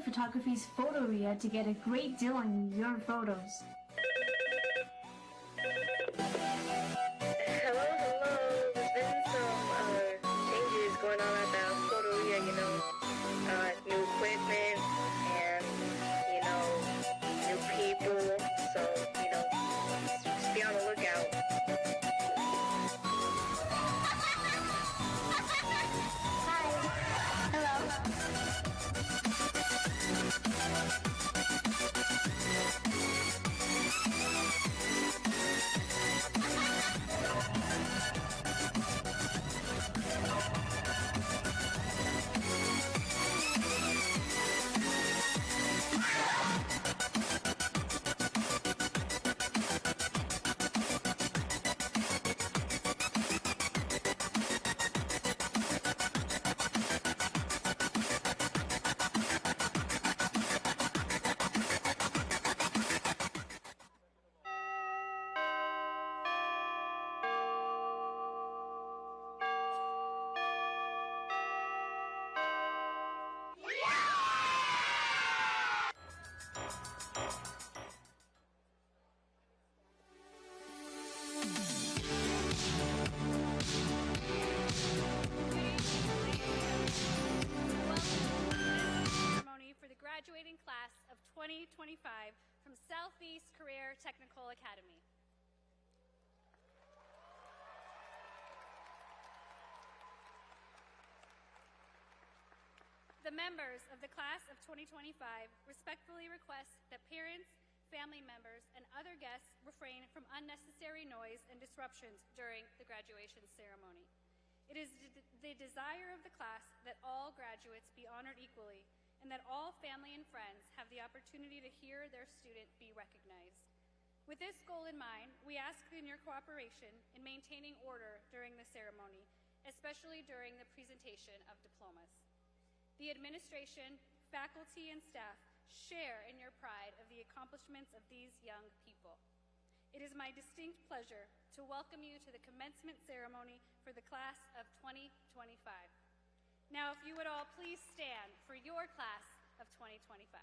Photography's Photoria to get a great deal on your photos. Hello. There's been some changes going on at the Photoria, new equipment and, new people. So, just be on the lookout. Hi. Hello. Graduating class of 2025 from Southeast Career Technical Academy. The members of the class of 2025 respectfully request that parents, family members, and other guests refrain from unnecessary noise and disruptions during the graduation ceremony. It is the desire of the class that all graduates be honored equally, and that all family and friends have the opportunity to hear their student be recognized. With this goal in mind, we ask in your cooperation in maintaining order during the ceremony, especially during the presentation of diplomas. The administration, faculty, and staff share in your pride of the accomplishments of these young people. It is my distinct pleasure to welcome you to the commencement ceremony for the class of 2025. Now, if you would all please stand for your class of 2025.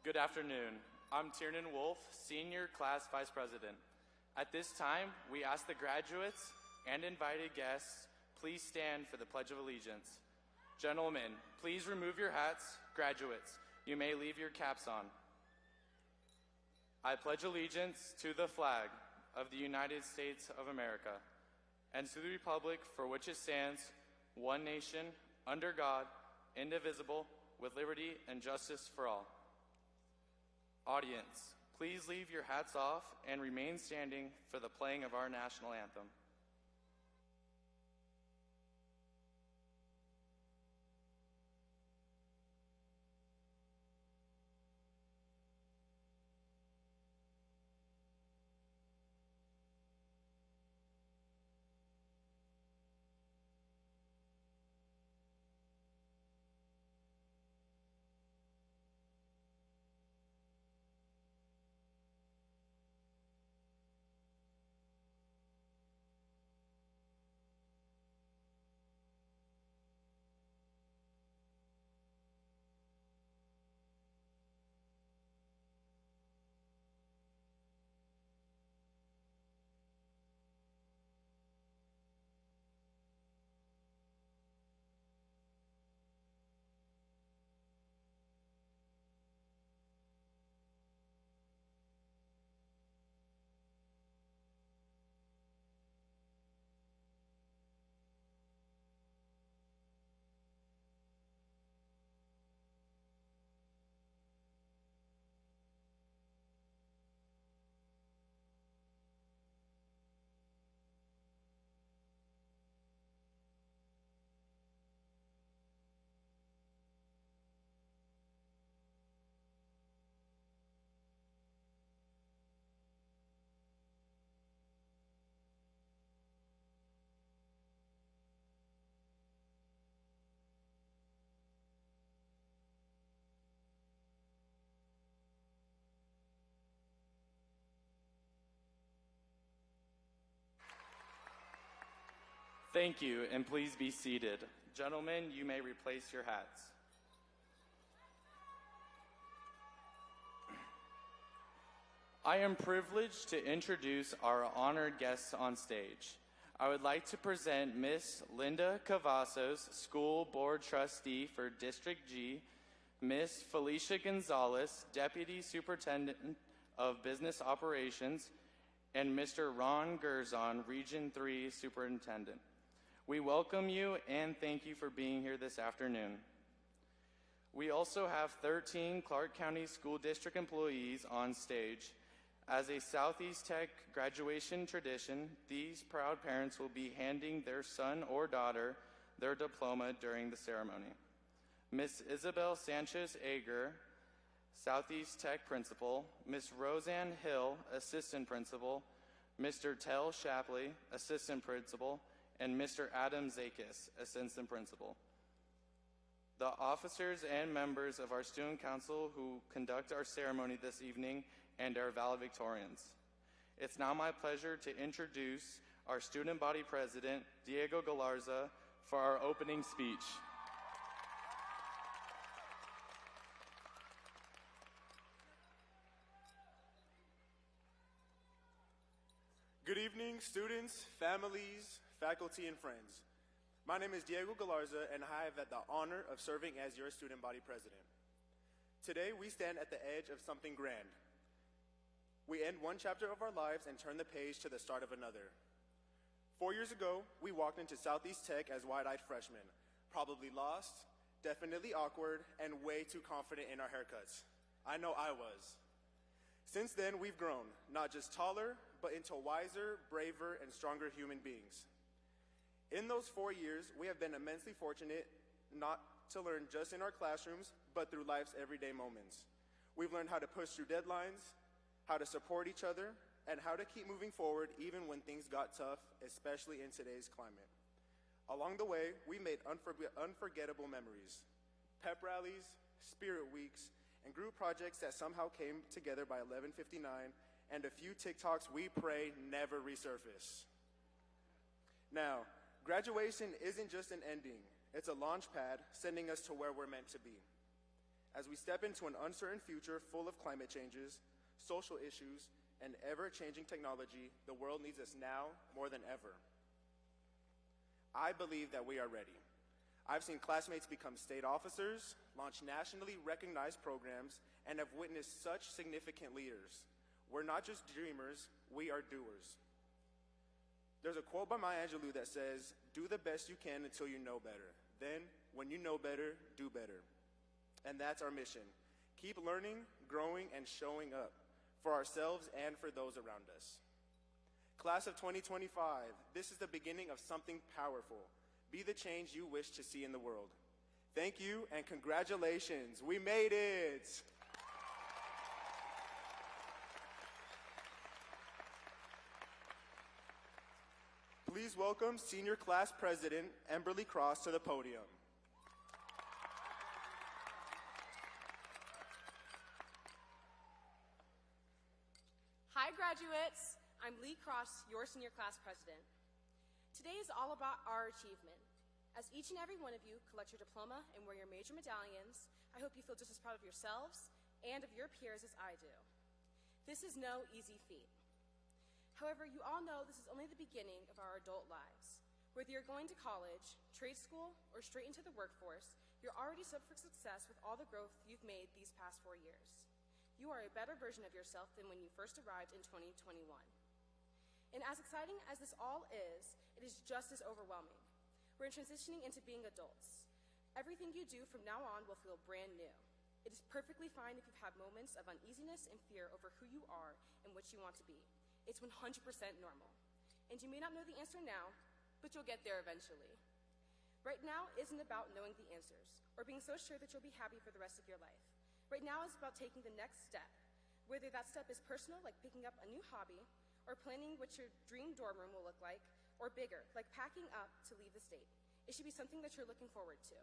Good afternoon. I'm Tiernan Wolf, Senior Class Vice President. At this time, we ask the graduates and invited guests, please stand for the Pledge of Allegiance. Gentlemen, please remove your hats. Graduates, you may leave your caps on. I pledge allegiance to the flag of the United States of America and to the republic for which it stands, one nation, under God, indivisible, with liberty and justice for all. Audience, please leave your hats off and remain standing for the playing of our national anthem. Thank you, and please be seated. Gentlemen, you may replace your hats. I am privileged to introduce our honored guests on stage. I would like to present Miss Linda Cavazos, School Board Trustee for District G, Miss Felicia Gonzalez, Deputy Superintendent of Business Operations, and Mr. Ron Gerzon, Region 3 Superintendent. We welcome you and thank you for being here this afternoon. We also have 13 Clark County School District employees on stage. As a Southeast Tech graduation tradition, these proud parents will be handing their son or daughter their diploma during the ceremony. Miss Isabel Sanchez Ager, Southeast Tech Principal, Miss Roseanne Hill, Assistant Principal, Mr. Tell Shappley, Assistant Principal, and Mr. Adam Zakis, Assistant Principal. The officers and members of our Student Council who conduct our ceremony this evening and our Valedictorians. It's now my pleasure to introduce our Student Body President, Diego Galarza, for our opening speech. Good evening, students, families, faculty, and friends. My name is Diego Galarza, and I have had the honor of serving as your student body president. Today, we stand at the edge of something grand. We end one chapter of our lives and turn the page to the start of another. 4 years ago, we walked into Southeast Tech as wide-eyed freshmen, probably lost, definitely awkward, and way too confident in our haircuts. I know I was. Since then, we've grown, not just taller, but into wiser, braver, and stronger human beings. In those 4 years, we have been immensely fortunate not to learn just in our classrooms, but through life's everyday moments. We've learned how to push through deadlines, how to support each other, and how to keep moving forward even when things got tough, especially in today's climate. Along the way, we made unforgettable memories, pep rallies, spirit weeks, and group projects that somehow came together by 11:59, and a few TikToks we pray never resurface. Now, graduation isn't just an ending, it's a launch pad sending us to where we're meant to be. As we step into an uncertain future full of climate changes, social issues, and ever-changing technology, the world needs us now more than ever. I believe that we are ready. I've seen classmates become state officers, launch nationally recognized programs, and have witnessed such significant leaders. We're not just dreamers, we are doers. There's a quote by Maya Angelou that says, "Do the best you can until you know better. Then, when you know better, do better." And that's our mission. Keep learning, growing, and showing up for ourselves and for those around us. Class of 2025, this is the beginning of something powerful. Be the change you wish to see in the world. Thank you and congratulations. We made it. Please welcome Senior Class President Emberly Cross to the podium. Hi graduates, I'm Lee Cross, your Senior Class President. Today is all about our achievement. As each and every one of you collect your diploma and wear your major medallions, I hope you feel just as proud of yourselves and of your peers as I do. This is no easy feat. However, you all know this is only the beginning of our adult lives. Whether you're going to college, trade school, or straight into the workforce, you're already set for success with all the growth you've made these past 4 years. You are a better version of yourself than when you first arrived in 2021. And as exciting as this all is, it is just as overwhelming. We're transitioning into being adults. Everything you do from now on will feel brand new. It is perfectly fine if you've had moments of uneasiness and fear over who you are and what you want to be. It's 100% normal. And you may not know the answer now, but you'll get there eventually. Right now isn't about knowing the answers or being so sure that you'll be happy for the rest of your life. Right now is about taking the next step, whether that step is personal, like picking up a new hobby, or planning what your dream dorm room will look like, or bigger, like packing up to leave the state. It should be something that you're looking forward to.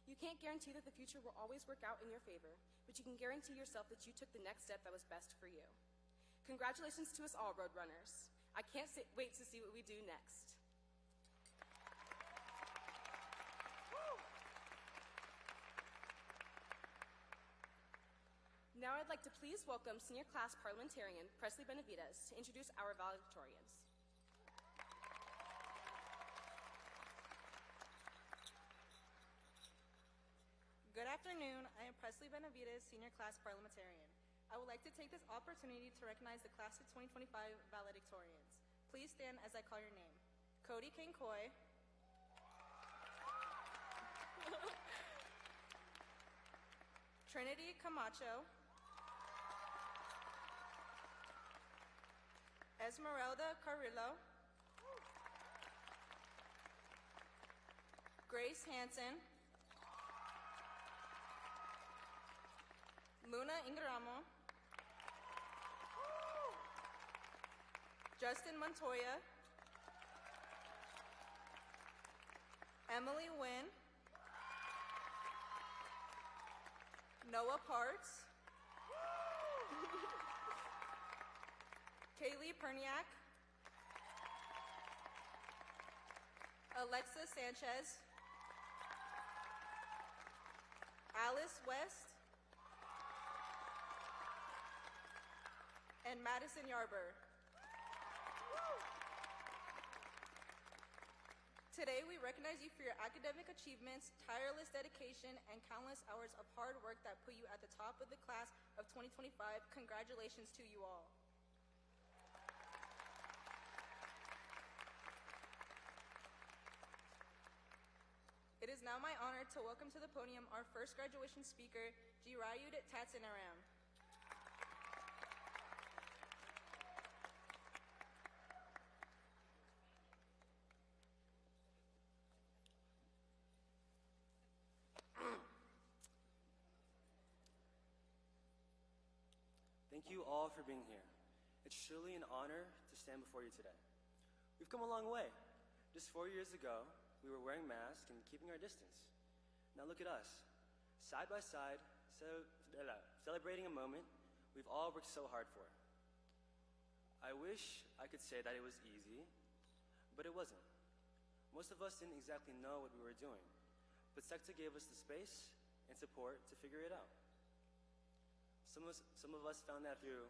You can't guarantee that the future will always work out in your favor, but you can guarantee yourself that you took the next step that was best for you. Congratulations to us all, Roadrunners. I can't wait to see what we do next. Now I'd like to please welcome Senior Class Parliamentarian Presley Benavidez to introduce our valedictorians. Good afternoon. I am Presley Benavidez, Senior Class Parliamentarian. I would like to take this opportunity to recognize the Class of 2025 Valedictorians. Please stand as I call your name. Cody Kankoy, Trinity Camacho, Esmeralda Carrillo, Grace Hansen, Luna Ingaramo, Justin Montoya, Emily Wynn, Noah Parks, Kaylee Perniak, Alexa Sanchez, Alice West, and Madison Yarber. Today, we recognize you for your academic achievements, tireless dedication, and countless hours of hard work that put you at the top of the class of 2025. Congratulations to you all. It is now my honor to welcome to the podium our first graduation speaker, Ji-Rhayud Tatsanaram. Thank you all for being here. It's truly an honor to stand before you today. We've come a long way. Just 4 years ago, we were wearing masks and keeping our distance. Now look at us, side by side, celebrating a moment we've all worked so hard for. I wish I could say that it was easy, but it wasn't. Most of us didn't exactly know what we were doing, but SECTA gave us the space and support to figure it out. Some of us found that through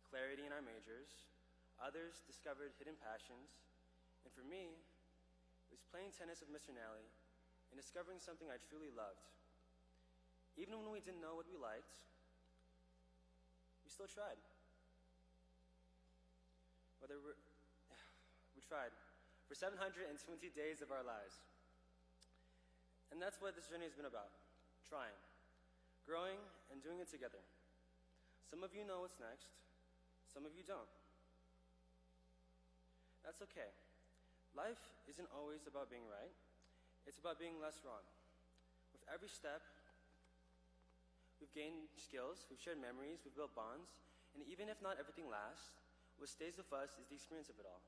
clarity in our majors, others discovered hidden passions, and for me, it was playing tennis with Mr. Nally and discovering something I truly loved. Even when we didn't know what we liked, we still tried. We tried for 720 days of our lives. And that's what this journey has been about, trying, growing, and doing it together. Some of you know what's next, some of you don't. That's okay. Life isn't always about being right, it's about being less wrong. With every step, we've gained skills, we've shared memories, we've built bonds, and even if not everything lasts, what stays with us is the experience of it all.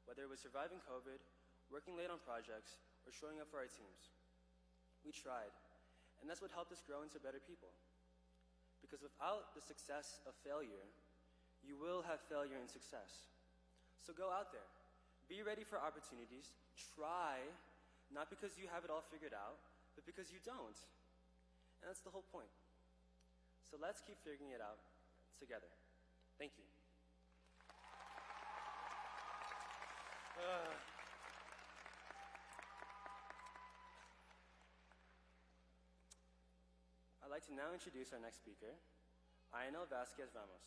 Whether it was surviving COVID, working late on projects, or showing up for our teams. We tried, and that's what helped us grow into better people. Because without the success of failure, you will have failure in success. So go out there, be ready for opportunities, try, not because you have it all figured out, but because you don't. And that's the whole point. So let's keep figuring it out together. Thank you. I'd like to now introduce our next speaker, Ionel Vazquez-Ramos.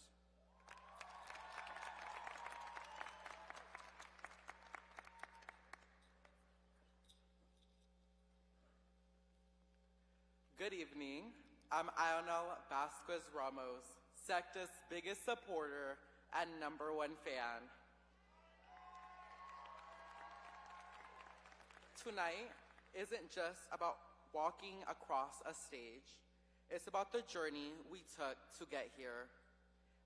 Good evening. I'm Ionel Vazquez-Ramos, SECTA's biggest supporter and #1 fan. Tonight isn't just about walking across a stage. It's about the journey we took to get here.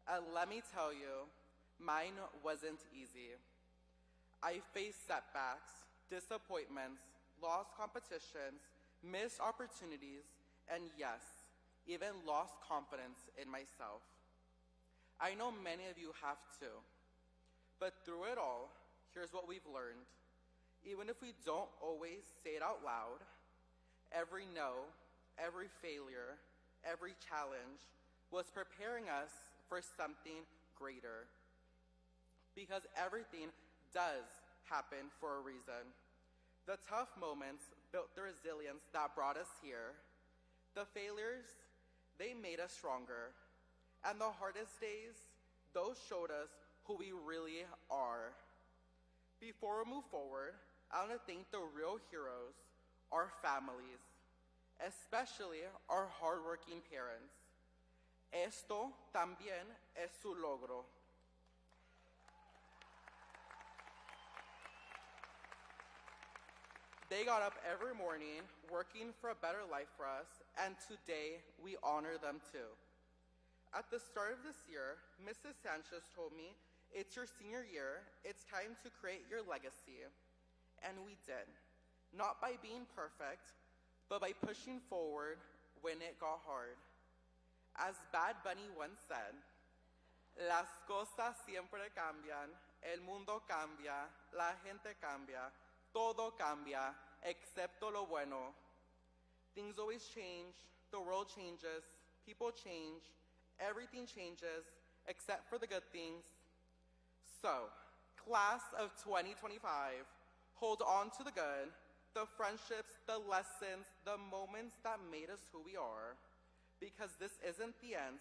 And let me tell you, mine wasn't easy. I faced setbacks, disappointments, lost competitions, missed opportunities, and yes, even lost confidence in myself. I know many of you have too. But through it all, here's what we've learned. Even if we don't always say it out loud, every no, every failure, every challenge was preparing us for something greater. Because everything does happen for a reason. The tough moments built the resilience that brought us here. The failures, they made us stronger. And the hardest days, those showed us who we really are. Before we move forward, I want to thank the real heroes, our families, especially our hardworking parents. Esto también es su logro. They got up every morning working for a better life for us, and today we honor them too. At the start of this year, Mrs. Sanchez told me, it's your senior year, it's time to create your legacy. And we did. Not by being perfect, but by pushing forward when it got hard. As Bad Bunny once said, las cosas siempre cambian, el mundo cambia, la gente cambia, todo cambia, excepto lo bueno. Things always change, the world changes, people change, everything changes, except for the good things. So, class of 2025, hold on to the good, the friendships, the lessons, the moments that made us who we are. Because this isn't the end,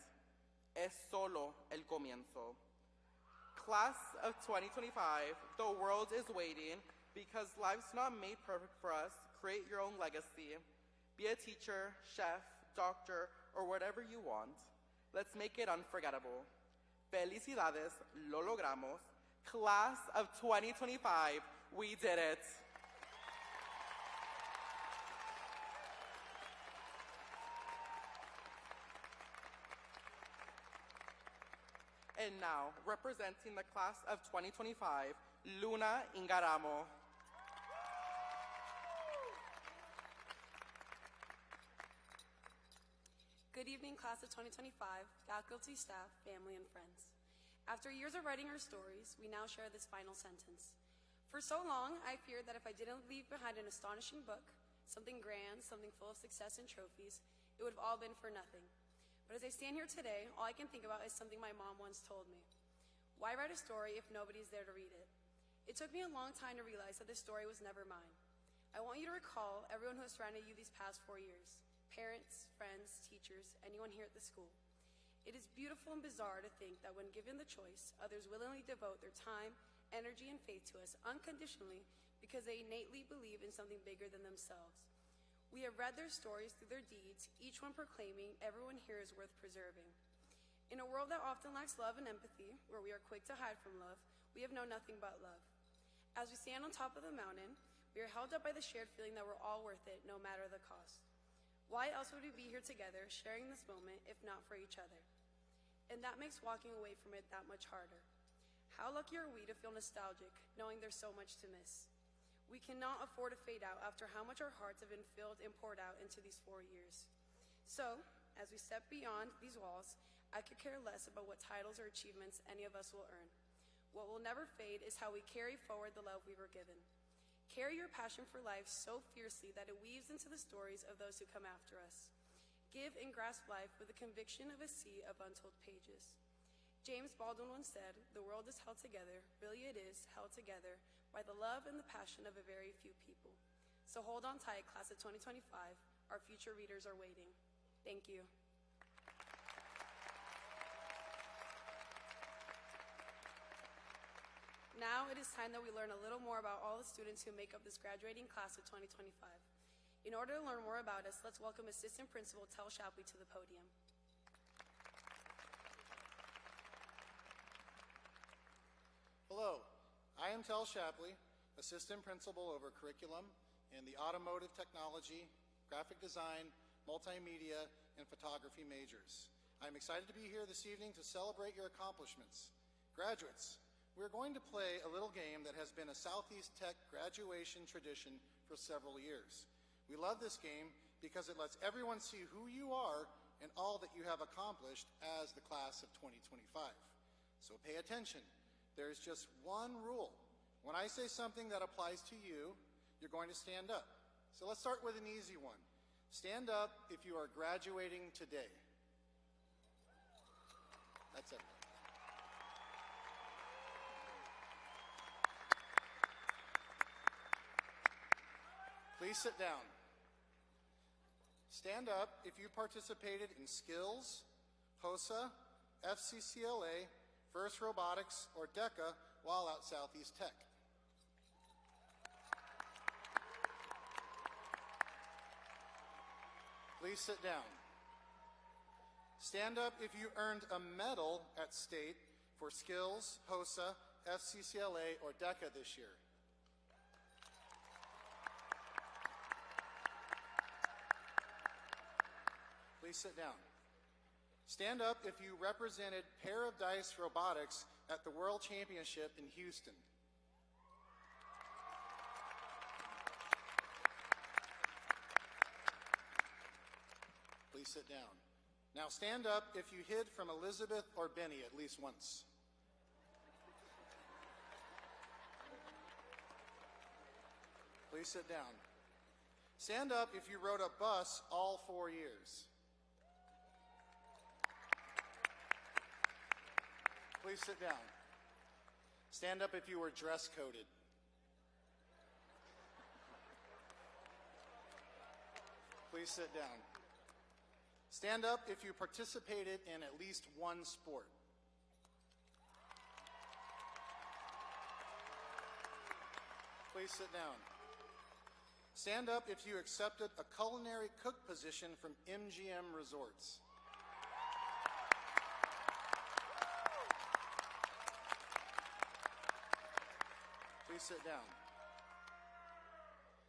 es solo el comienzo. Class of 2025, the world is waiting because life's not made perfect for us. Create your own legacy. Be a teacher, chef, doctor, or whatever you want. Let's make it unforgettable. Felicidades, lo logramos. Class of 2025, we did it. And now, representing the class of 2025, Luna Ingaramo. Good evening, class of 2025, faculty, staff, family, and friends. After years of writing our stories, we now share this final sentence. For so long, I feared that if I didn't leave behind an astonishing book, something grand, something full of success and trophies, it would have all been for nothing. But as I stand here today, all I can think about is something my mom once told me. Why write a story if nobody's there to read it? It took me a long time to realize that this story was never mine. I want you to recall everyone who has surrounded you these past 4 years. Parents, friends, teachers, anyone here at the school. It is beautiful and bizarre to think that when given the choice, others willingly devote their time, energy, and faith to us unconditionally because they innately believe in something bigger than themselves. We have read their stories through their deeds, each one proclaiming everyone here is worth preserving. In a world that often lacks love and empathy, where we are quick to hide from love, we have known nothing but love. As we stand on top of the mountain, we are held up by the shared feeling that we're all worth it, no matter the cost. Why else would we be here together, sharing this moment, if not for each other? And that makes walking away from it that much harder. How lucky are we to feel nostalgic, knowing there's so much to miss? We cannot afford to fade out after how much our hearts have been filled and poured out into these 4 years. So, as we step beyond these walls, I could care less about what titles or achievements any of us will earn. What will never fade is how we carry forward the love we were given. Carry your passion for life so fiercely that it weaves into the stories of those who come after us. Give and grasp life with the conviction of a sea of untold pages. James Baldwin once said, "The world is held together, really it is, held together, by the love and the passion of a very few people." So hold on tight, class of 2025. Our future readers are waiting. Thank you. Now it is time that we learn a little more about all the students who make up this graduating class of 2025. In order to learn more about us, let's welcome Assistant Principal Tel Shappley to the podium. Hello, I am Tel Shappley, Assistant Principal over Curriculum and the Automotive Technology, Graphic Design, Multimedia, and Photography majors. I'm excited to be here this evening to celebrate your accomplishments. Graduates, we're going to play a little game that has been a Southeast Tech graduation tradition for several years. We love this game because it lets everyone see who you are and all that you have accomplished as the class of 2025. So pay attention. There's just one rule. When I say something that applies to you, you're going to stand up. So let's start with an easy one. Stand up if you are graduating today. That's it. Please sit down. Stand up if you participated in skills, HOSA, FCCLA, FIRST Robotics, or DECA while at Southeast Tech. Please sit down. Stand up if you earned a medal at state for skills, HOSA, FCCLA, or DECA this year. Please sit down. Stand up if you represented Pair of Dice Robotics at the World Championship in Houston. Please sit down. Now stand up if you hid from Elizabeth or Benny at least once. Please sit down. Stand up if you rode a bus all 4 years. Please sit down. Stand up if you were dress coded. Please sit down. Stand up if you participated in at least one sport. Please sit down. Stand up if you accepted a culinary cook position from MGM Resorts. Please sit down.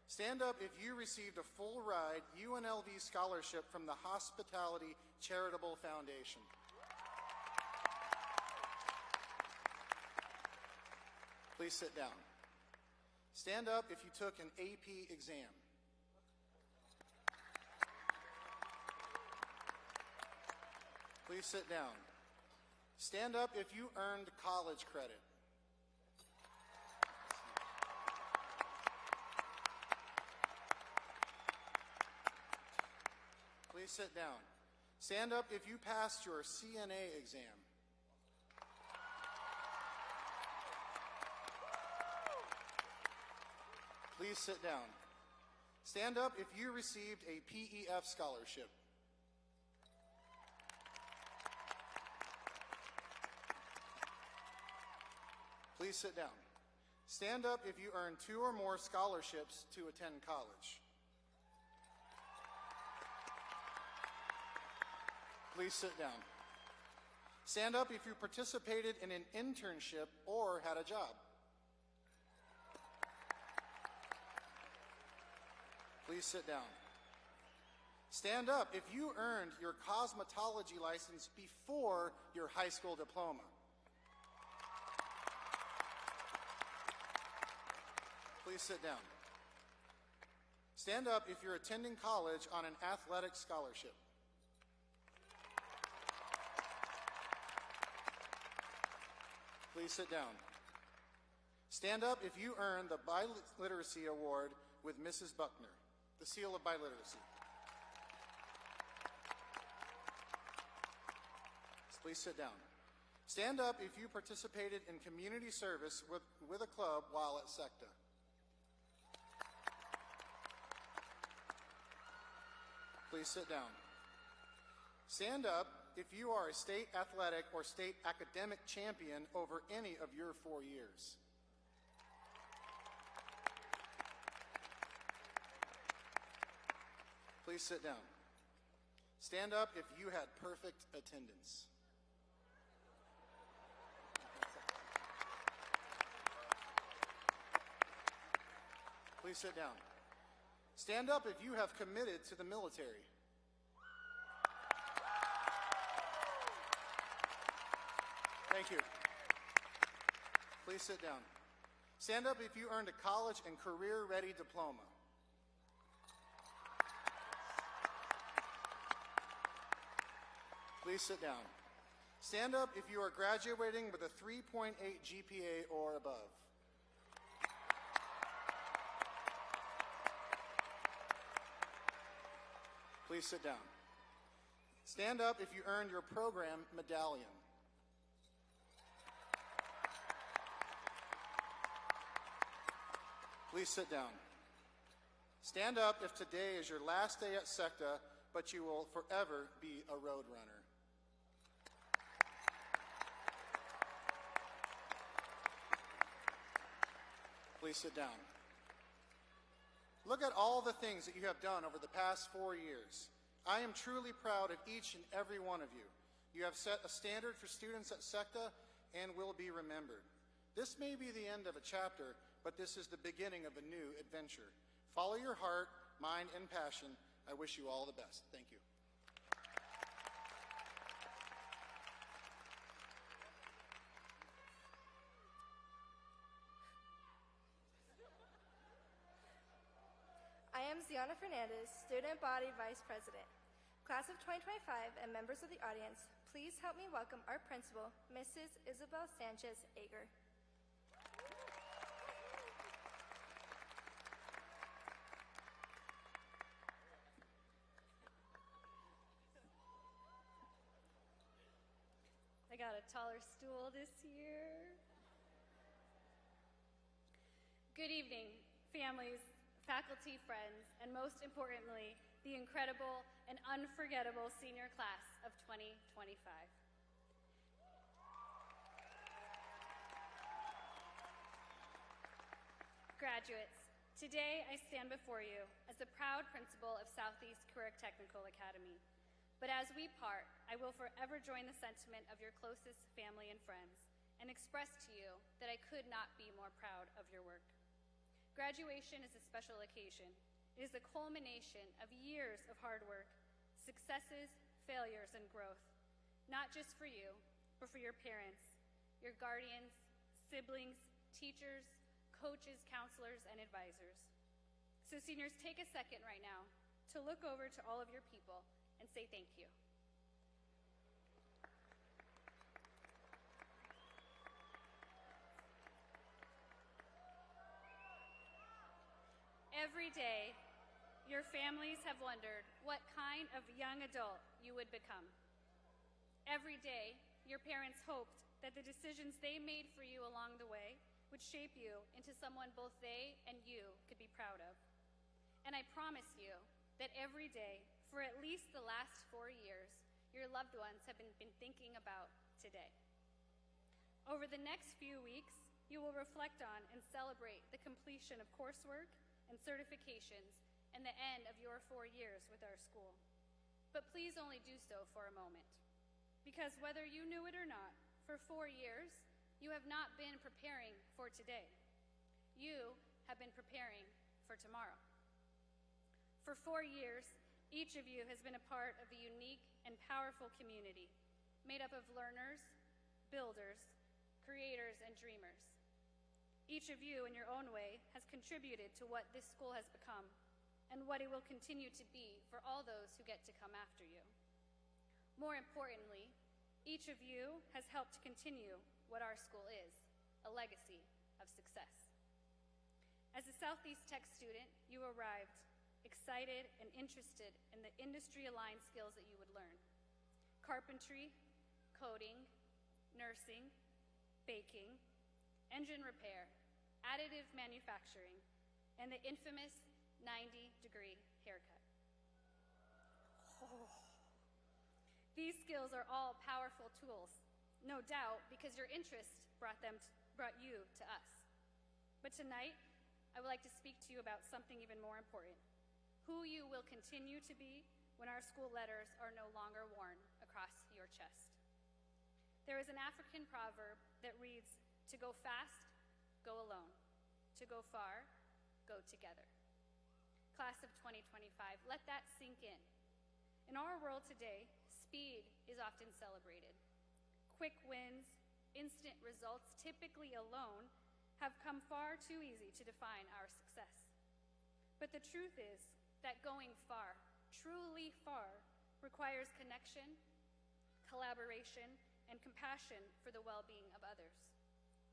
Stand up if you received a full ride UNLV scholarship from the Hospitality Charitable Foundation. Please sit down. Stand up if you took an AP exam. Please sit down. Stand up if you earned college credit. Please Please sit down. Stand up if you passed your CNA exam. Please sit down. Stand up if you received a PEF scholarship. Please sit down. Stand up if you earned 2 or more scholarships to attend college. Please sit down. Stand up if you participated in an internship or had a job. Please sit down. Stand up if you earned your cosmetology license before your high school diploma. Please sit down. Stand up if you're attending college on an athletic scholarship. Please sit down. Stand up if you earned the Biliteracy Award with Mrs. Buckner, the seal of biliteracy. Please sit down. Stand up if you participated in community service with a club while at SECTA. Please sit down. Stand up if you are a state athletic or state academic champion over any of your 4 years. Please sit down. Stand up if you had perfect attendance. Please sit down. Stand up if you have committed to the military. Thank you. Please sit down. Stand up if you earned a college and career-ready diploma. Please sit down. Stand up if you are graduating with a 3.8 GPA or above. Please sit down. Stand up if you earned your program medallion. Please sit down. Stand up if today is your last day at SECTA, but you will forever be a road runner. Please sit down. Look at all the things that you have done over the past 4 years. I am truly proud of each and every one of you. You have set a standard for students at SECTA and will be remembered. This may be the end of a chapter, but this is the beginning of a new adventure. Follow your heart, mind, and passion. I wish you all the best. Thank you. I am Ziana Fernandez, Student Body Vice President. Class of 2025 and members of the audience, please help me welcome our principal, Mrs. Isabel Sanchez Ager. I got a taller stool this year. Good evening, families, faculty, friends, and most importantly, the incredible and unforgettable senior class of 2025. Graduates, today I stand before you as the proud principal of Southeast Career Technical Academy. But as we part, I will forever join the sentiment of your closest family and friends and express to you that I could not be more proud of your work. Graduation is a special occasion. It is the culmination of years of hard work, successes, failures, and growth, not just for you, but for your parents, your guardians, siblings, teachers, coaches, counselors, and advisors. So seniors, take a second right now to look over to all of your people and say thank you. Every day, your families have wondered what kind of young adult you would become. Every day, your parents hoped that the decisions they made for you along the way would shape you into someone both they and you could be proud of. And I promise you that every day, for at least the last 4 years, your loved ones have been thinking about today. Over the next few weeks, you will reflect on and celebrate the completion of coursework and certifications and the end of your 4 years with our school. But please only do so for a moment. Because whether you knew it or not, for 4 years, you have not been preparing for today. You have been preparing for tomorrow. For 4 years, each of you has been a part of a unique and powerful community made up of learners, builders, creators, and dreamers. Each of you, in your own way, has contributed to what this school has become and what it will continue to be for all those who get to come after you. More importantly, each of you has helped to continue what our school is, a legacy of success. As a Southeast Tech student, you arrived excited and interested in the industry-aligned skills that you would learn. Carpentry, coding, nursing, baking, engine repair, additive manufacturing, and the infamous 90-degree haircut. Oh. These skills are all powerful tools, no doubt, because your interest brought you to us. But tonight, I would like to speak to you about something even more important: who you will continue to be when our school letters are no longer worn across your chest. There is an African proverb that reads, "To go fast, go alone. To go far, go together." Class of 2025, let that sink in. In our world today, speed is often celebrated. Quick wins, instant results, typically alone, have come far too easy to define our success. But the truth is that going far, truly far, requires connection, collaboration, and compassion for the well-being of others.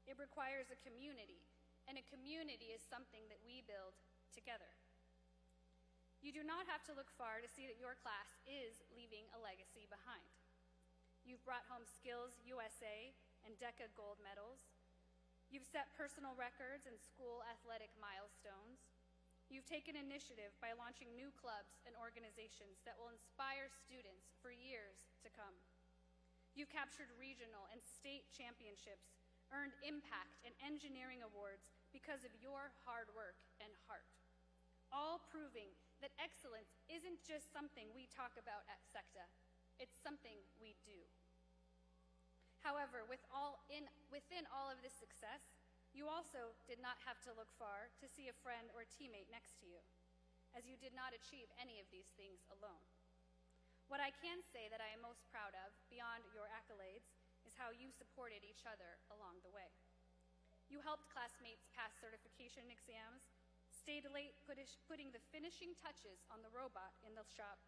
It requires a community, and a community is something that we build together. You do not have to look far to see that your class is leaving a legacy behind. You've brought home Skills USA and DECA gold medals. You've set personal records and school athletic milestones. You've taken initiative by launching new clubs and organizations that will inspire students for years to come. You've captured regional and state championships, earned impact and engineering awards because of your hard work and heart, all proving that excellence isn't just something we talk about at SECTA, it's something we do. However, within all of this success, you also did not have to look far to see a friend or teammate next to you, as you did not achieve any of these things alone. What I can say that I am most proud of, beyond your accolades, is how you supported each other along the way. You helped classmates pass certification exams, stayed late putting the finishing touches on the robot in the shop,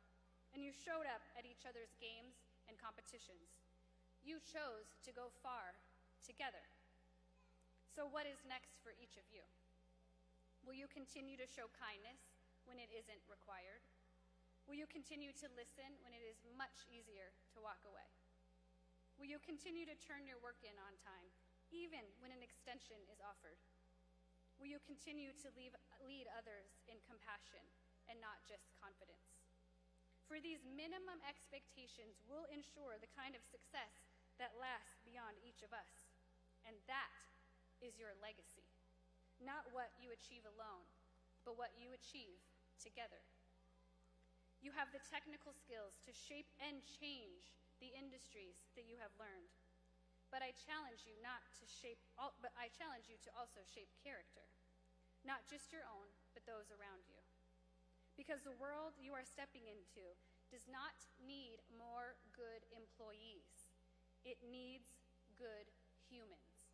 and you showed up at each other's games and competitions. You chose to go far together. So what is next for each of you? Will you continue to show kindness when it isn't required? Will you continue to listen when it is much easier to walk away? Will you continue to turn your work in on time, even when an extension is offered? Will you continue to lead others in compassion and not just confidence? For these minimum expectations will ensure the kind of success that lasts beyond each of us. And that is your legacy. Not what you achieve alone, but what you achieve together. You have the technical skills to shape and change the industries that you have learned. But I challenge you to also shape character, not just your own, but those around you. Because the world you are stepping into does not need more good employees. It needs good humans.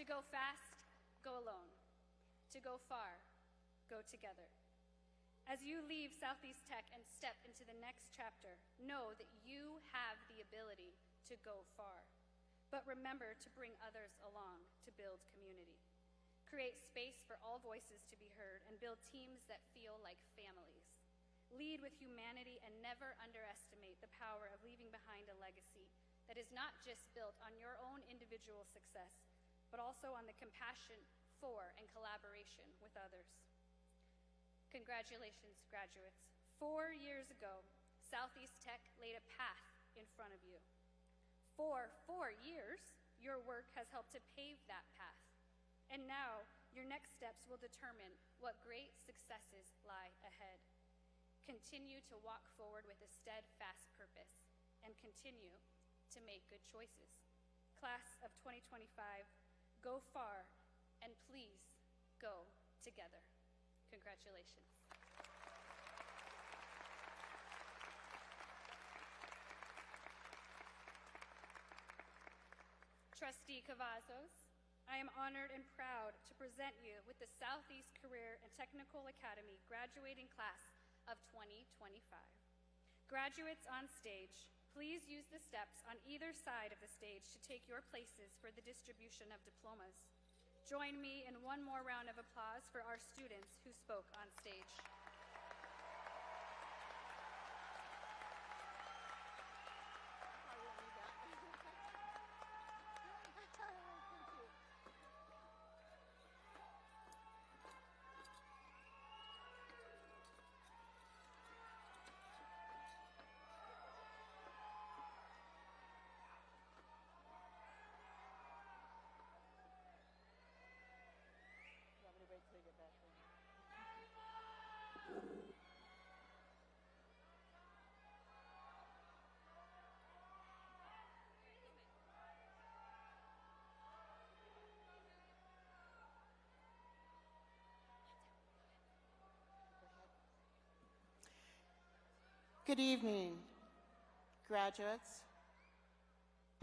To go fast, go alone. To go far, go together. As you leave Southeast Tech and step into the next chapter, know that you have the ability to go far. But remember to bring others along to build community. Create space for all voices to be heard and build teams that feel like families. Lead with humanity and never underestimate the power of leaving behind a legacy that is not just built on your own individual success, but also on the compassion for and collaboration with others. Congratulations, graduates. 4 years ago, Southeast Tech laid a path in front of you. For 4 years, your work has helped to pave that path. And now, your next steps will determine what great successes lie ahead. Continue to walk forward with a steadfast purpose and continue to make good choices. Class of 2025, go far and please go together. Congratulations. Trustee Cavazos, I am honored and proud to present you with the Southeast Career and Technical Academy graduating class of 2025. Graduates on stage, please use the steps on either side of the stage to take your places for the distribution of diplomas. Join me in one more round of applause for our students who spoke on stage. Good evening, graduates,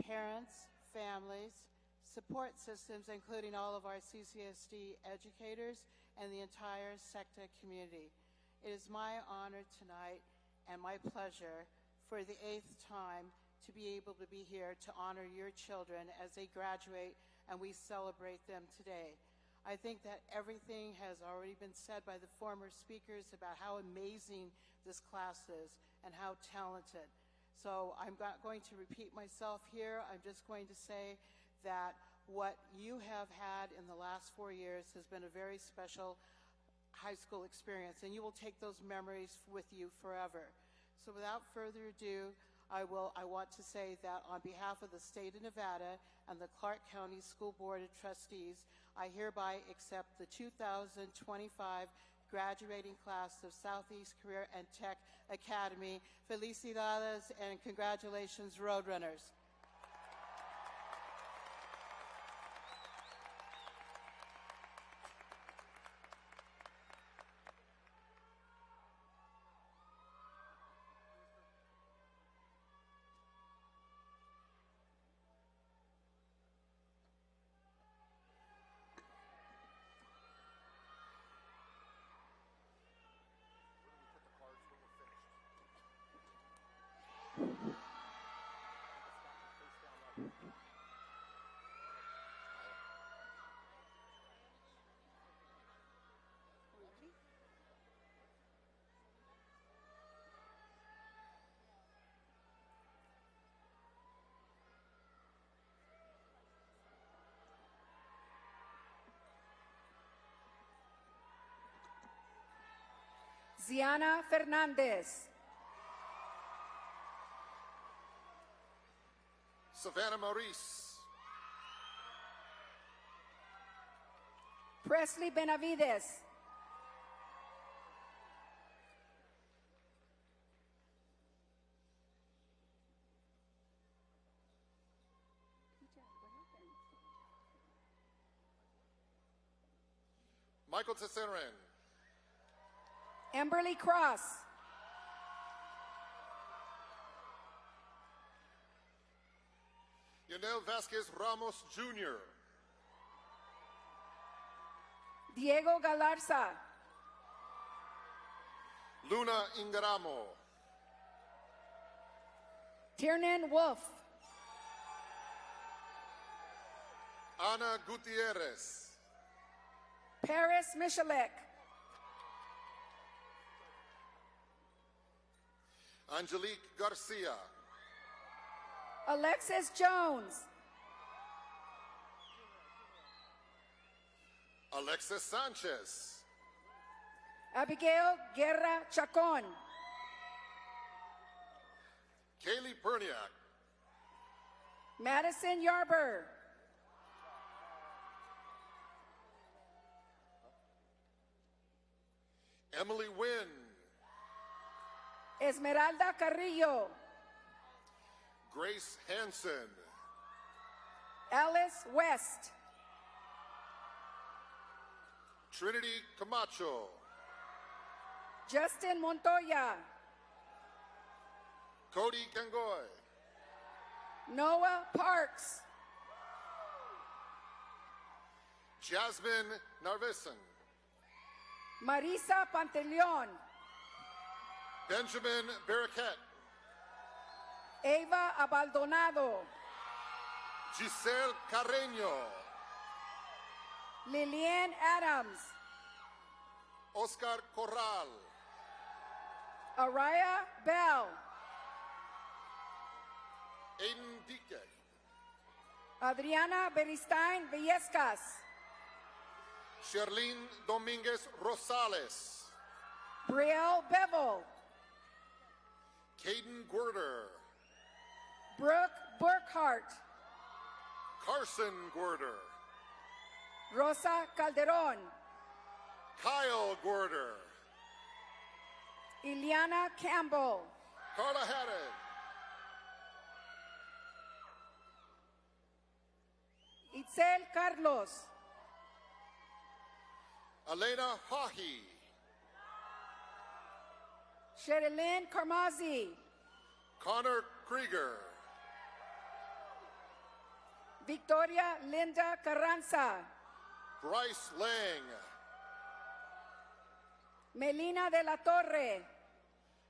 parents, families, support systems, including all of our CCSD educators and the entire SECTA community. It is my honor tonight and my pleasure for the 8th time to be able to be here to honor your children as they graduate and we celebrate them today. I think that everything has already been said by the former speakers about how amazing this class is and how talented. So I'm not going to repeat myself here. I'm just going to say that what you have had in the last 4 years has been a very special high school experience, and you will take those memories with you forever. So without further ado, I want to say that on behalf of the state of Nevada and the Clark County School Board of Trustees, I hereby accept the 2025 graduating class of Southeast Career and Tech Academy. Felicidades and congratulations, Roadrunners. Ziana Fernandez. Savannah Maurice. Presley Benavidez. Michael Tatsanaram. Emberly Cross. Ionel Vazquez-Ramos Jr. Diego Galarza. Luna Ingaramo. Tiernan Wolf. Ana Gutierrez. Paris Michalek. Angelique Garcia. Alexis Jones. Alexis Sanchez. Abigail Guerra Chacon. Kaylee Perniak. Madison Yarber. Emily Wynn. Esmeralda Carrillo. Grace Hansen. Alice West. Trinity Camacho. Justin Montoya. Cody Kangoy. Noah Parks. Jasmine Narvesan. Marisa Pantaleon. Benjamin Barraquette. Eva Abaldonado. Giselle Carreño. Lilian Adams. Oscar Corral. Araya Bell. Aiden Dike. Adriana Beristain Villescas. Sherlyn Dominguez Rosales. Brielle Bevel. Caden Guerder. Brooke Burkhart. Carson Guerder. Rosa Calderon. Kyle Guerder. Iliana Campbell. Carla Haddon. Itzel Carlos. Elena Hahi. Sherilyn Carmazzi. Connor Krieger. Victoria Linda Carranza. Bryce Lang. Melina de la Torre.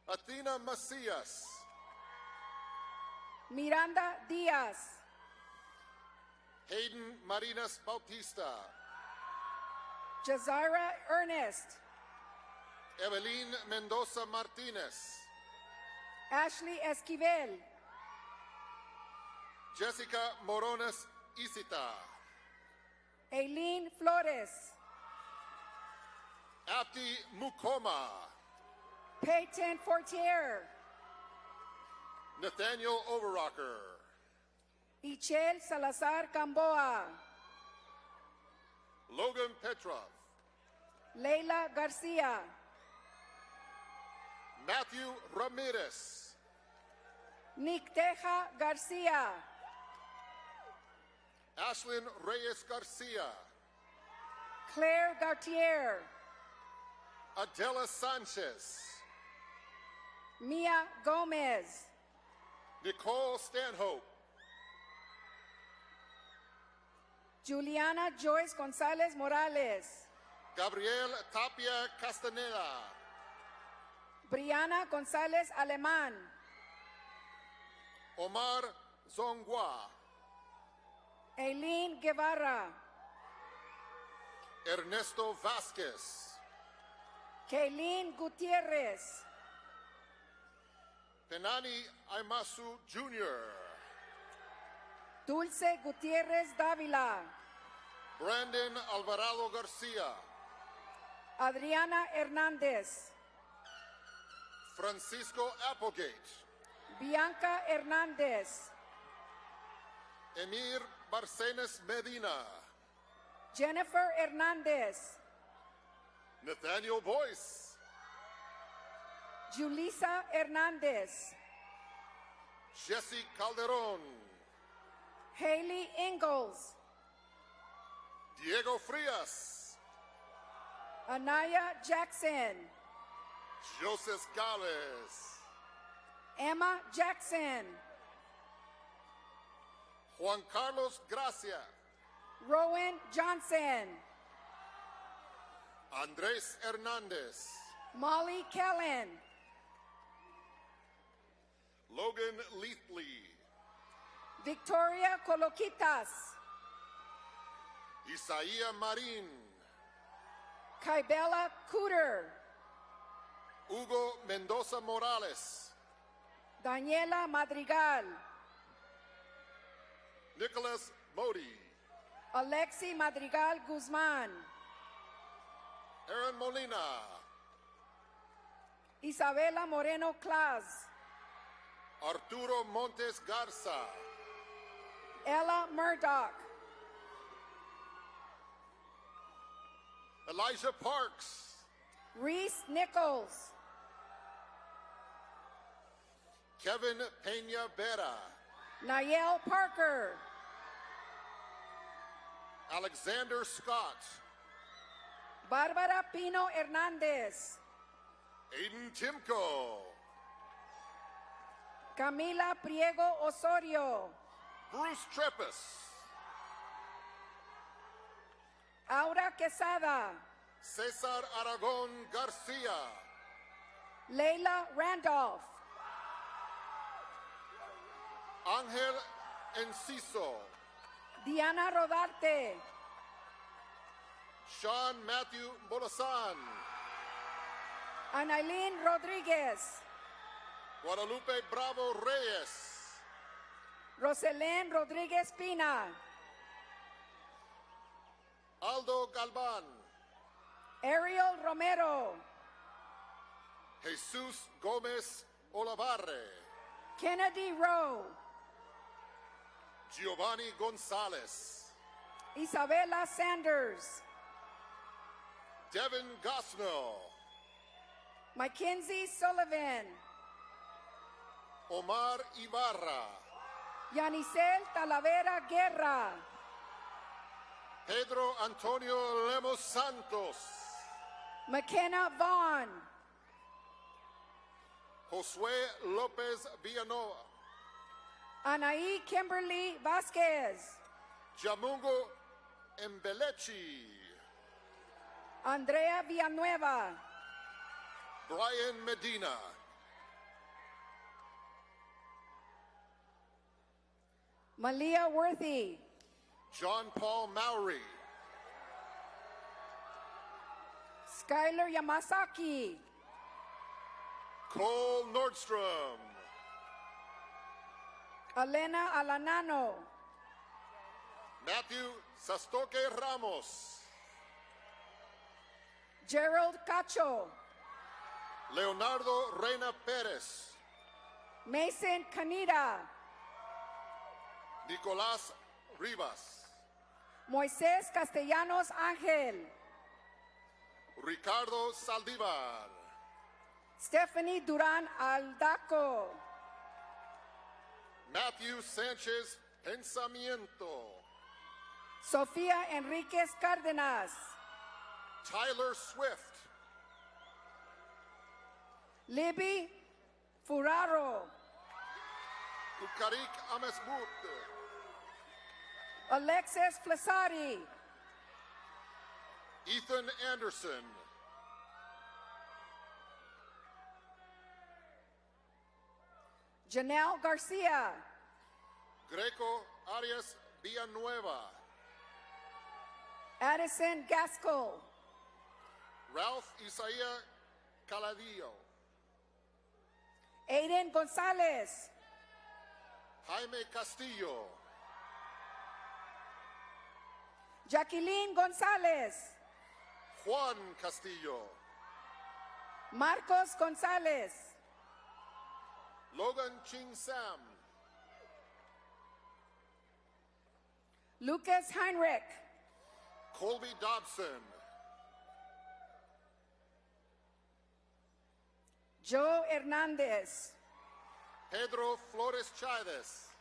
Athena Macias. Miranda Diaz. Hayden Marinas Bautista. Jazira Ernest. Evelyn Mendoza Martinez. Ashley Esquivel. Jessica Morones Isita. Aileen Flores. Abdi Mukoma. Peyton Fortier. Nathaniel Overrocker. Ichel Salazar Gamboa. Logan Petrov. Leila Garcia. Matthew Ramirez. Nicteja Garcia. Ashlyn Reyes Garcia. Claire Gautier. Adela Sanchez. Mia Gomez. Nicole Stanhope. Juliana Joyce Gonzalez Morales. Gabriel Tapia Castaneda. Brianna Gonzalez Alemán. Omar Zongua. Aileen Guevara. Ernesto Vazquez. Kaylin Gutierrez. Penani Aimasu Jr. Dulce Gutierrez Dávila. Brandon Alvarado Garcia. Adriana Hernández. Francisco Applegate. Bianca Hernández. Emir Barcenas Medina. Jennifer Hernández. Nathaniel Boyce. Julissa Hernández. Jesse Calderon. Haley Ingalls. Diego Frias. Anaya Jackson. Joseph Gales. Emma Jackson. Juan Carlos Gracia. Rowan Johnson. Andres Hernandez. Molly Kellen. Logan Leathley. Victoria Coloquitas. Isaías Marín, Kybella Cooter, Hugo Mendoza Morales, Daniela Madrigal, Nicholas Modi, Alexi Madrigal Guzman, Aaron Molina, Isabela Moreno Claus, Arturo Montes Garza, Ella Murdoch, Elijah Parks, Reese Nichols, Kevin Peña Vera, Nayel Parker, Alexander Scott, Bárbara Pino Hernandez, Aiden Timko, Camila Priego Osorio, Bruce Treppis, Aura Quesada, Cesar Aragon Garcia, Leila Randolph, Ángel Enciso, Diana Rodarte, Sean Matthew Bolasan, Anailín Rodríguez, Guadalupe Bravo Reyes, Roselén Rodríguez Pina, Aldo Galvan, Ariel Romero, Jesus Gomez Olavarre, Kennedy Rowe, Giovanni Gonzalez, Isabella Sanders, Devin Gosnell, Mackenzie Sullivan, Omar Ibarra, Yanisel Talavera Guerra, Pedro Antonio Lemos Santos, McKenna Vaughn, Josué López Villanueva, Anaí Kimberly Vazquez, Jamungo Embelechi, Andrea Villanueva, Brian Medina, Malia Worthy, John Paul Mowry, Skylar Yamasaki, Cole Nordstrom, Elena Alanano, Matthew Sastoque Ramos, Gerald Cacho, Leonardo Reina Perez, Mason Canida, Nicolás Rivas, Moisés Castellanos Ángel, Ricardo Saldívar, Stephanie Duran Aldaco, Matthew Sanchez Pensamiento, Sofía Enríquez Cárdenas, Tyler Swift, Libby Furaro, Ukarik Amesmut, Alexis Flasari, Ethan Anderson, Janelle Garcia, Greco Arias Villanueva, Addison Gaskell, Ralph Isaiah Caladillo, Aiden Gonzalez, Jaime Castillo, Jacqueline Gonzalez, Juan Castillo, Marcos Gonzalez, Logan Ching Sam, Lucas Heinrich, Colby Dobson, Joe Hernandez, Pedro Flores Chaves,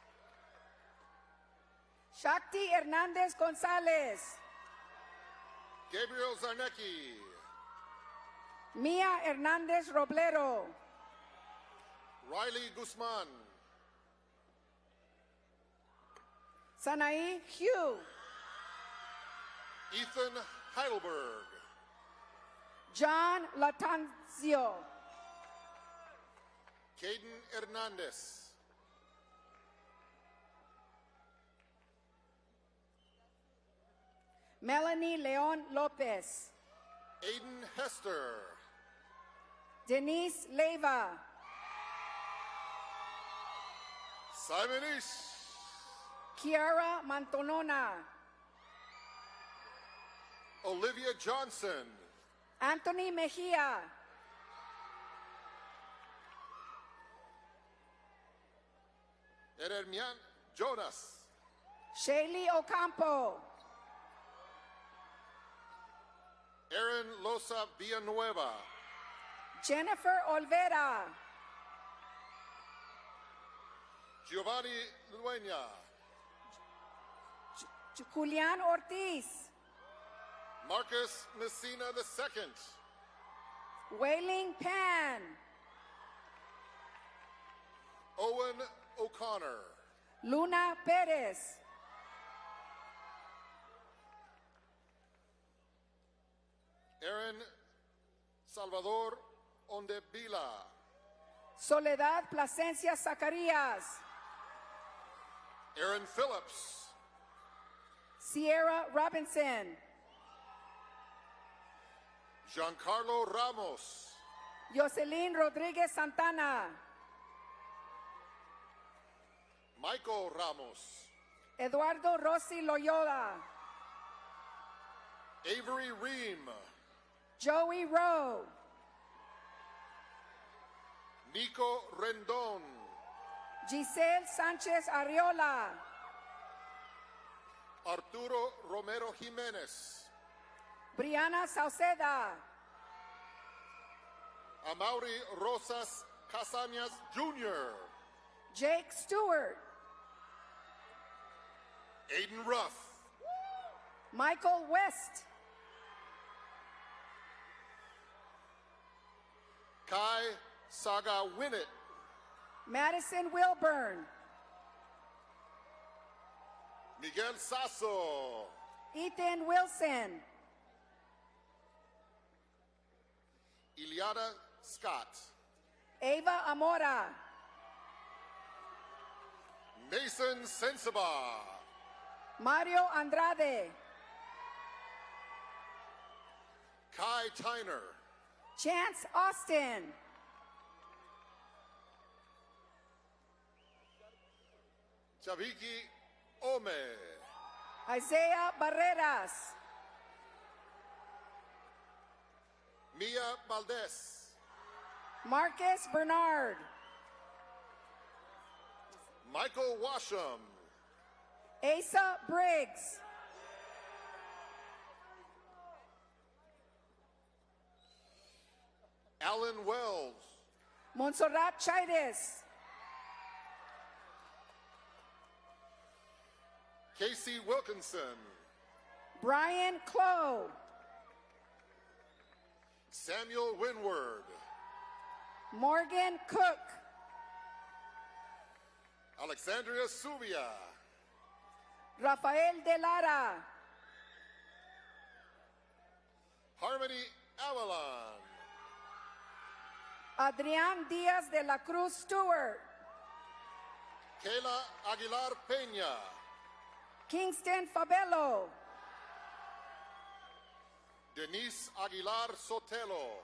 Shakti Hernandez Gonzalez, Gabriel Zarnecki, Mia Hernandez Roblero, Riley Guzman, Sanaí Hugh, Ethan Heidelberg, John Latanzio, Caden Hernandez, Melanie Leon Lopez. Aiden Hester. Denise Leyva. Simon Ish. Kiara Mantonona. Olivia Johnson. Anthony Mejia. Eremian Jonas. Shaylee Ocampo. Aaron Loza Villanueva. Jennifer Olvera. Giovanni Luena. Julian Ortiz. Marcus Messina II. Wailing Pan. Owen O'Connor. Luna Perez. Aaron Salvador Ondevila. Soledad Plasencia Zacarías. Aaron Phillips. Sierra Robinson. Giancarlo Ramos. Jocelyn Rodriguez Santana. Michael Ramos. Eduardo Rossi Loyola. Avery Ream. Joey Rowe. Nico Rendon. Giselle Sanchez Ariola. Arturo Romero Jimenez. Brianna Sauceda. Amaury Rosas Casañas Jr. Jake Stewart. Aiden Ruff. Michael West. Kai Saga Winnett. Madison Wilburn. Miguel Sasso. Ethan Wilson. Iliada Scott. Ava Amora. Mason Sensabaugh. Mario Andrade. Kai Tyner. Chance Austin. Chaviki Ome. Isaiah Barreras. Mia Valdez. Marcus Bernard. Michael Washam. Asa Briggs. Alan Wells. Montserrat Chides. Casey Wilkinson. Brian Clow. Samuel Winward. Morgan Cook. Alexandria Subia. Rafael De Lara. Harmony Avalon. Adrián Díaz de la Cruz Stewart. Kayla Aguilar Peña. Kingston Fabello. Denise Aguilar Sotelo.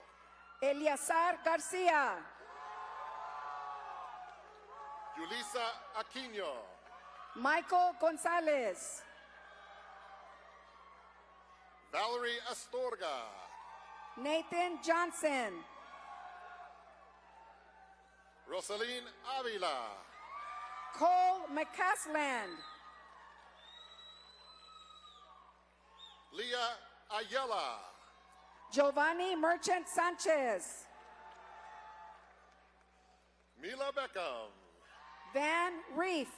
Eliazar Garcia. Yulisa Aquino. Michael Gonzalez. Valerie Astorga. Nathan Johnson. Rosaline Avila. Cole McCasland. Leah Ayala. Giovanni Merchant Sanchez. Mila Beckham. Van Reef.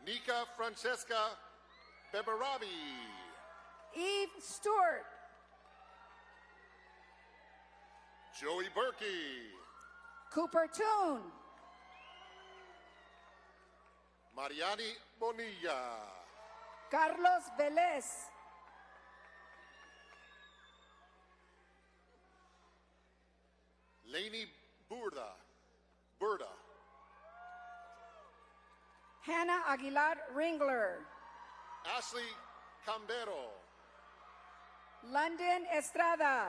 Nika Francesca Beberabi. Eve Stewart. Joey Berkey. Cooper Toon. Mariani Bonilla. Carlos Velez. Laney Burda. Hannah Aguilar Ringler. Ashley Cambero. London Estrada.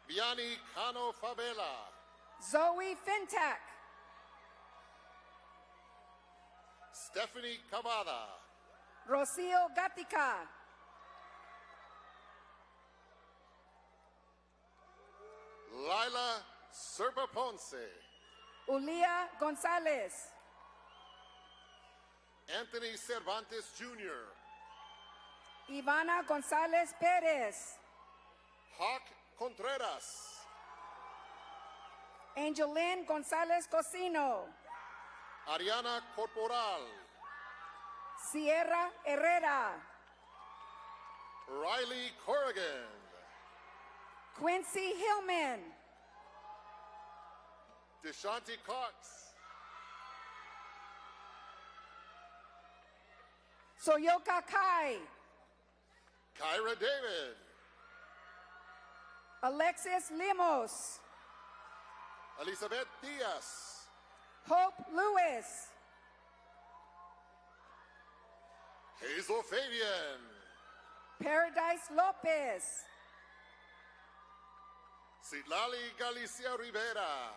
Vianney Cano Favela. Zoe Fintak. Stephanie Cavada. Rocio Gatica. Lila Serpa Ponce. Ulia Gonzalez. Anthony Cervantes Jr. Ivana Gonzalez Perez. Hawk Contreras. Angeline Gonzalez Cosino. Ariana Corporal. Sierra Herrera. Riley Corrigan. Quincy Hillman. Deshanti Cox. Soyoka Kai. Kyra David. Alexis Limos. Elizabeth Diaz. Hope Lewis. Hazel Fabian. Paradise Lopez. Citlali Galicia Rivera.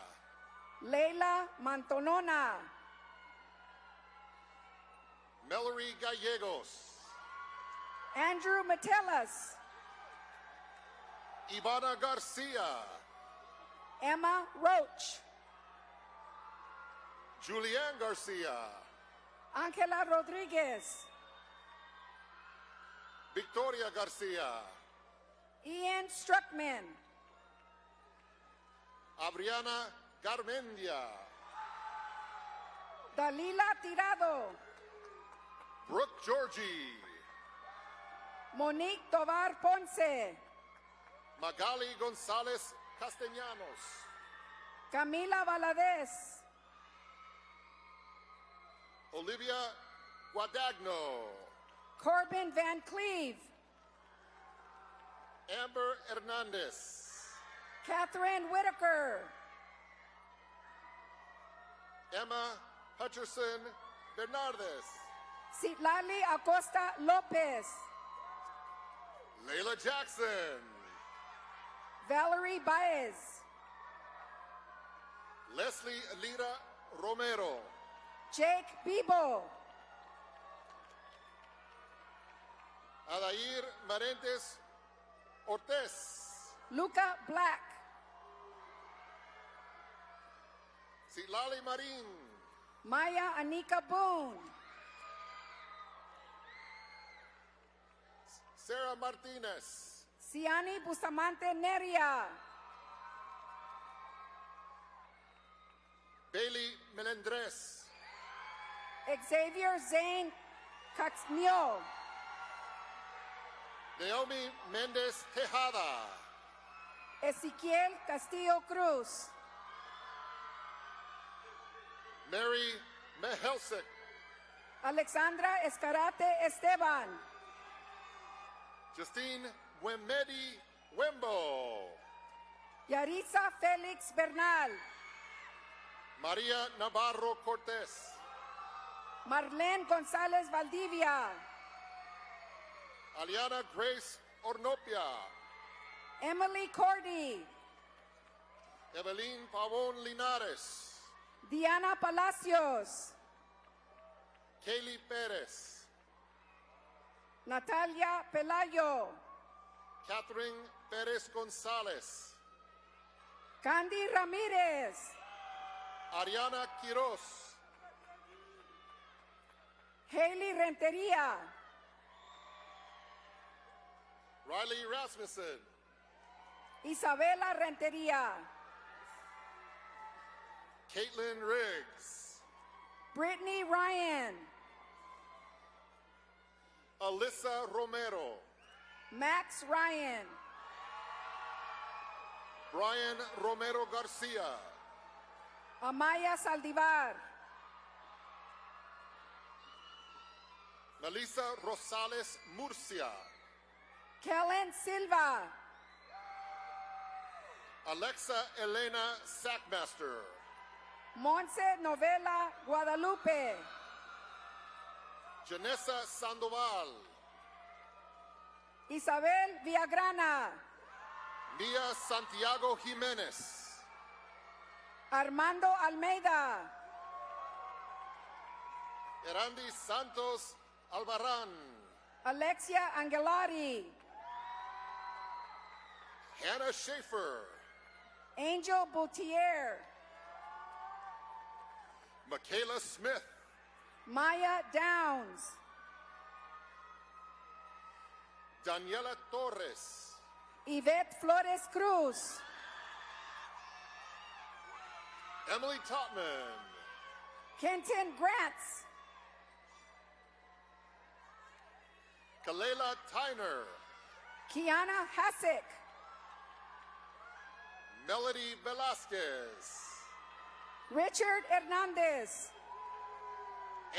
Leila Mantonona. Mallory Gallegos. Andrew Metellas. Ivana Garcia. Emma Roach. Julianne Garcia. Angela Rodriguez. Victoria Garcia. Ian Struckman. Abriana Garmendia. Dalila Tirado. Brooke Georgie. Monique Tovar Ponce. Magali Gonzalez Castellanos. Camila Valadez. Olivia Guadagno. Corbin Van Cleve. Amber Hernandez. Catherine Whitaker. Emma Hutcherson Bernardes. Citlali Acosta Lopez. Layla Jackson. Valerie Baez. Leslie Alira Romero. Jake Bibo. Adair Marentes Ortez. Luca Black. Citlali Marin. Maya Anika Boone. Sarah Martinez. Ciani Bustamante Neria. Bailey Melendres. Xavier Zane Caxnio. Naomi Mendez Tejada. Ezequiel Castillo Cruz. Mary Mehelsic. Alexandra Escarate Esteban. Justine Wemedi Wembo. Yaritza Felix Bernal. Maria Navarro Cortez. Marlene González Valdivia. Aliana Grace Ornopia. Emily Cordy. Evelyn Pavon Linares. Diana Palacios. Kaylee Perez. Natalia Pelayo. Catherine Perez Gonzalez. Candy Ramirez. Ariana Quiroz. Haley Renteria. Riley Rasmussen. Isabela Renteria. Caitlin Riggs. Brittany Ryan. Alyssa Romero. Max Ryan. Brian Romero Garcia. Amaya Saldivar. Melissa Rosales Murcia. Kellen Silva. Alexa Elena Sackmaster. Monse Novela Guadalupe. Janessa Sandoval. Isabel Villagrana. Mia Santiago Jimenez. Armando Almeida. Erandi Santos Albarran. Alexia Angelari. Hannah Schaefer. Angel Boutier. Michaela Smith. Maya Downs. Daniela Torres. Yvette Flores Cruz. Emily Topman. Kenton Grants. Kalela Tyner. Kiana Hasek. Melody Velasquez. Richard Hernandez.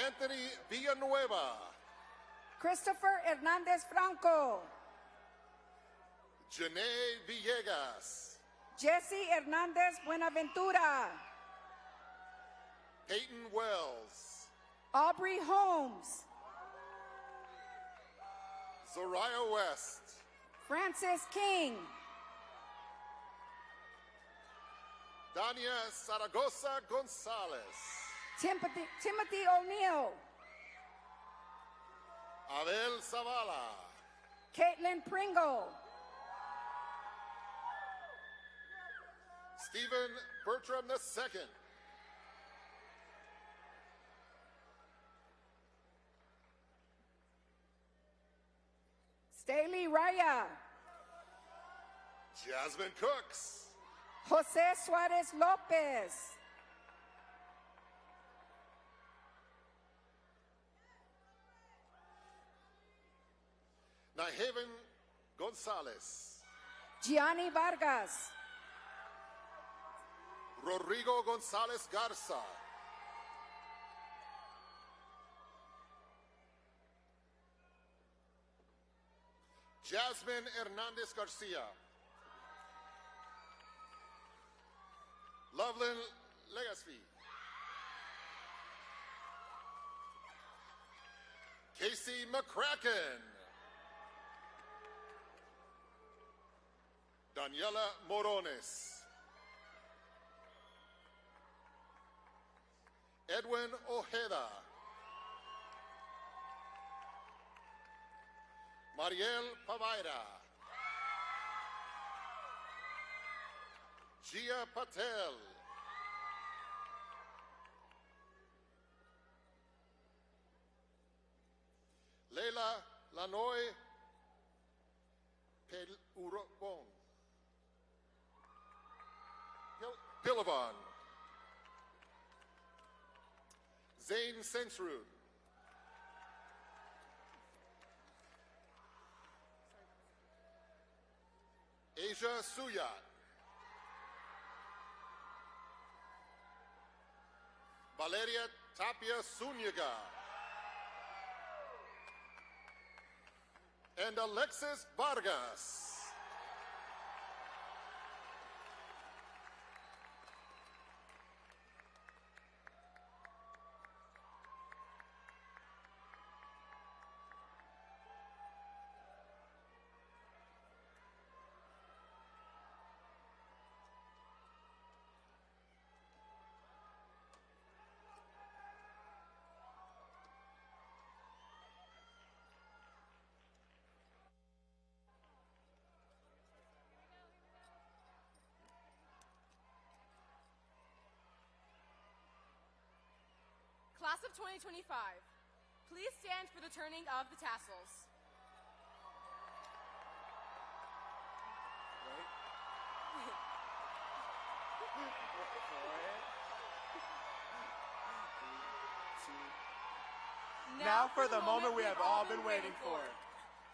Anthony Villanueva. Christopher Hernandez Franco. Janae Villegas. Jesse Hernandez Buenaventura. Peyton Wells. Aubrey Holmes. Zariah West. Francis King. Dania Zaragoza Gonzalez. Timothy O'Neill. Abel Zavala. Caitlin Pringle. Stephen Bertram II. Staley Raya. Jasmine Cooks. Jose Suarez Lopez. Nahaven Gonzalez. Gianni Vargas. Rodrigo Gonzalez Garza. Jasmine Hernandez Garcia. Loveland Legaspi. Casey McCracken. Daniela Morones. Edwin Ojeda. Mariel Pavaira. Gia Patel. Leila Lanoy Pelurobon. Pilavon. Zane Sensrud. Asia Suyat. Valeria Tapia Zuniga. And Alexis Vargas. Class of 2025, please stand for the turning of the tassels. Now for the moment we have all been waiting for.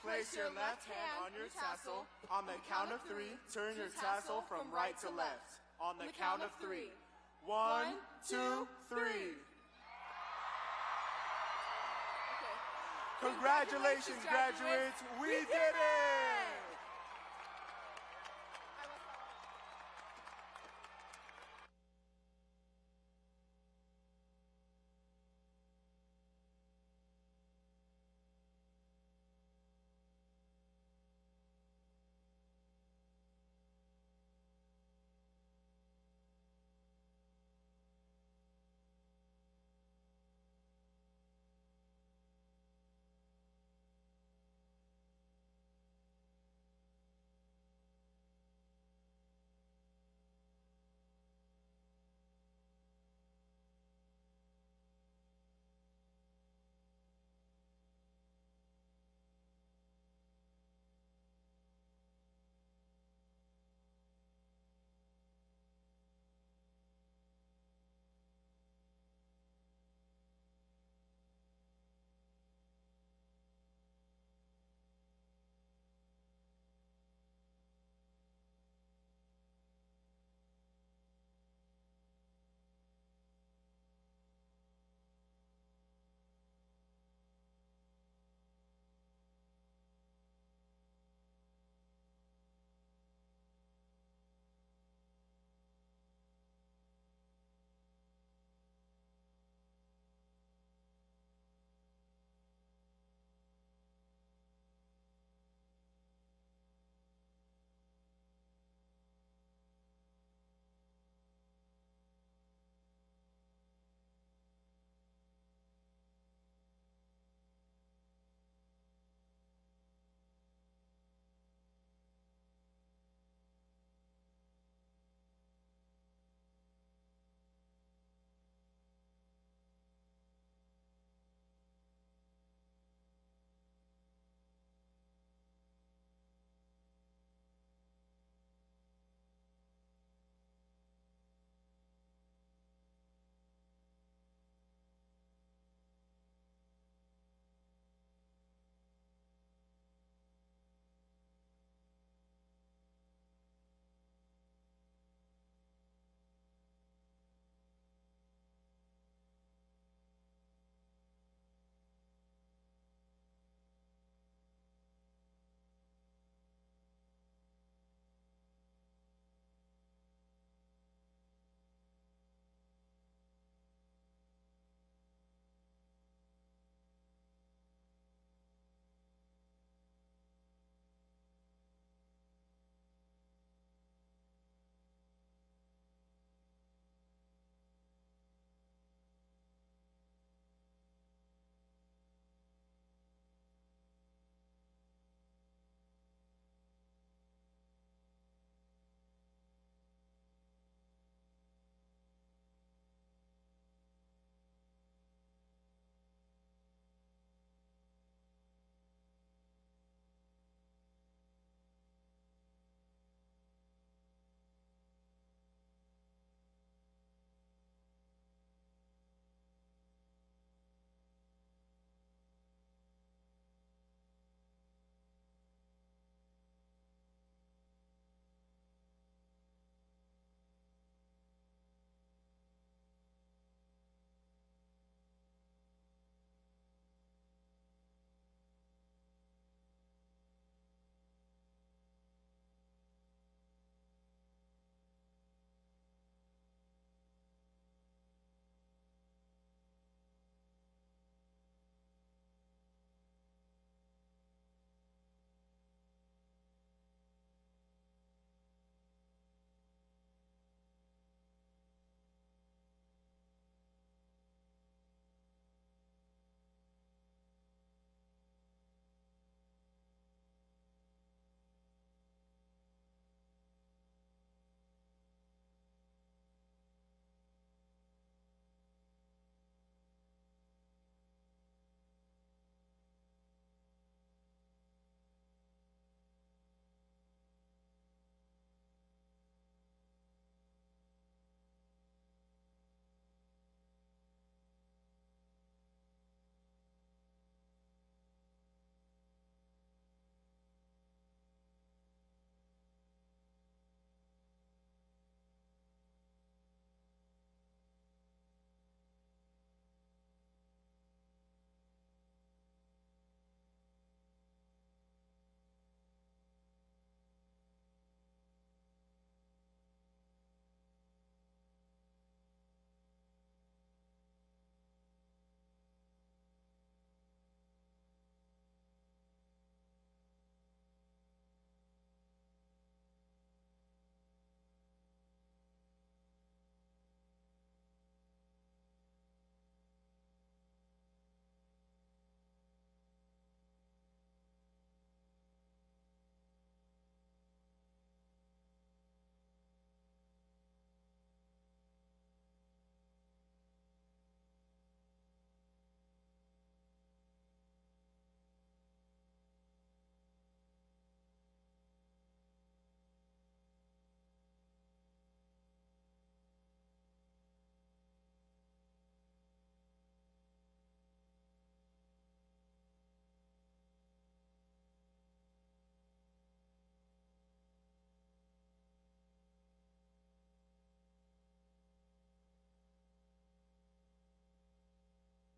Place your left hand on your tassel. On the count of 3, turn your tassel from right to left. On the count of 3. 1, 2, 3. Congratulations, graduates! We did it!